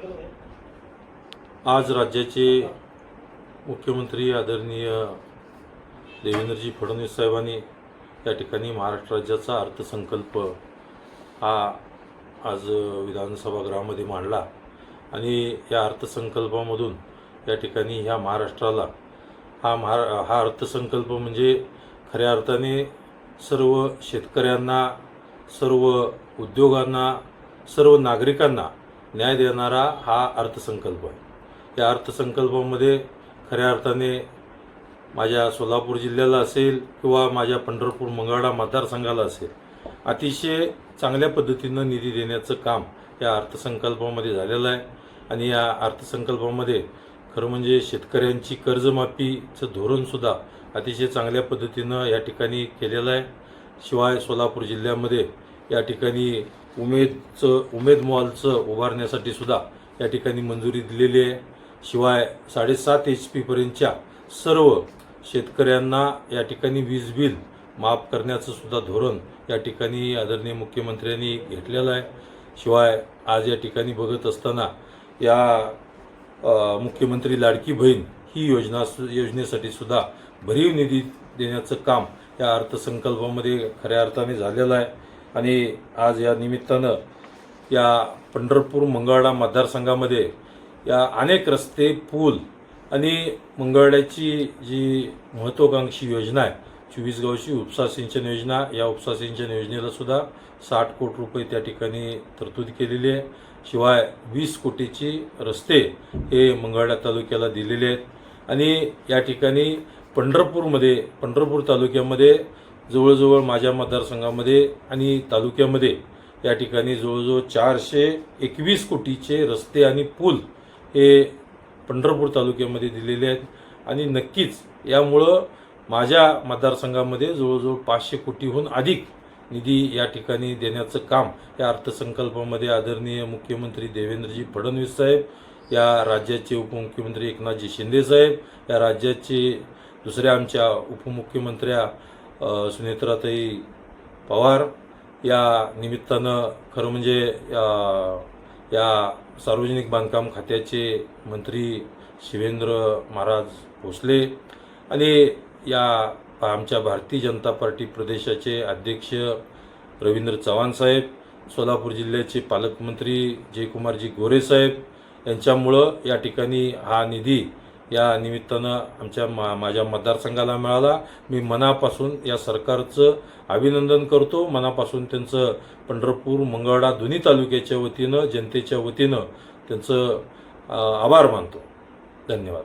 आज राज्याचे मुख्यमंत्री आदरणीय देवेंद्रजी फडणवीस साहेबांनी या ठिकाणी महाराष्ट्र राज्याचा अर्थसंकल्प हा आज विधानसभा गृहामध्ये मांडला आणि या अर्थसंकल्पामधून या ठिकाणी ह्या महाराष्ट्राला हा अर्थसंकल्प म्हणजे खऱ्या अर्थाने सर्व शेतकऱ्यांना, सर्व उद्योगांना, सर्व नागरिकांना न्याय देणारा हा अर्थसंकल्प आहे। या अर्थसंकल्पामध्ये खऱ्या अर्थाने माझ्या सोलापूर जिल्ह्याला असेल किंवा माझ्या पंढरपूर मंगळवेढा मतदारसंघाला असेल अतिशय चांगल्या पद्धतीनं निधी देण्याचं काम या अर्थसंकल्पामध्ये झालेलं आहे। आणि या अर्थसंकल्पामध्ये खरं म्हणजे शेतकऱ्यांची कर्जमाफीचं धोरणसुद्धा अतिशय चांगल्या पद्धतीनं या ठिकाणी केलेलं आहे। शिवाय सोलापूर जिल्ह्यामध्ये या ठिकाणी उमेद मॉलचं उभारण्यासाठी सुद्धा या ठिकाणी मंजुरी दिलेली आहे। शिवाय 7.5 HP पर्यंतच्या सर्व शेतकऱ्यांना या ठिकाणी वीज बिल माफ करण्याचं सुद्धा धोरण या ठिकाणी आदरणीय मुख्यमंत्र्यांनी घेतलेलं आहे। शिवाय आज या ठिकाणी बघत असताना या मुख्यमंत्री लाडकी बहीण ही योजनेसाठी सुद्धा भरीव निधी देण्याचं काम या अर्थसंकल्पामध्ये खऱ्या अर्थाने झालेलं आहे। आणि आज या निमित्तानं या पंढरपूर मंगळवेढा मतदारसंघामध्ये या अनेक रस्ते, पूल आणि मंगळवेढ्याची जी महत्त्वाकांक्षी योजना आहे 24 गावची उपसा सिंचन योजना, या उपसा सिंचन योजनेला सुद्धा 60 कोटी रुपये त्या ठिकाणी तरतूद केलेली आहे। शिवाय 20 कोटीची रस्ते हे मंगळवेढा तालुक्याला दिलेले आहेत। आणि या ठिकाणी पंढरपूर तालुक्यामध्ये जवळजवळ माझ्या मतदारसंघामध्ये आणि तालुक्यामध्ये या ठिकाणी जवळजवळ 421 कोटीचे रस्ते आणि पूल हे पंढरपूर तालुक्यामध्ये दिलेले आहेत। आणि नक्कीच यामुळं माझ्या मतदारसंघामध्ये जवळजवळ 500 कोटीहून अधिक निधी या ठिकाणी देण्याचं काम या अर्थसंकल्पामध्ये आदरणीय मुख्यमंत्री देवेंद्रजी फडणवीस साहेब, या राज्याचे उपमुख्यमंत्री एकनाथजी शिंदे साहेब, या राज्याचे दुसऱ्या आमच्या उपमुख्यमंत्र्या सुनेत्राताई पवार या निमित्तानं खरं म्हणजे या सार्वजनिक बांधकाम खात्याचे मंत्री शिवेंद्र महाराज भोसले आणि या आमच्या भारतीय जनता पार्टी प्रदेशाचे अध्यक्ष रवींद्र चव्हाण साहेब, सोलापूर जिल्ह्याचे पालकमंत्री जयकुमारजी गोरे साहेब यांच्यामुळं या ठिकाणी हा निधी या निमित्तानं माझ्या मतदारसंघाला मिळाला। मी मनापासून या सरकारचं अभिनंदन करतो, मनापासून त्यांचं पंढरपूर मंगळवेढा दोन्ही तालुक्याच्या वतीनं, जनतेच्या वतीनं त्यांचं आभार मानतो। धन्यवाद।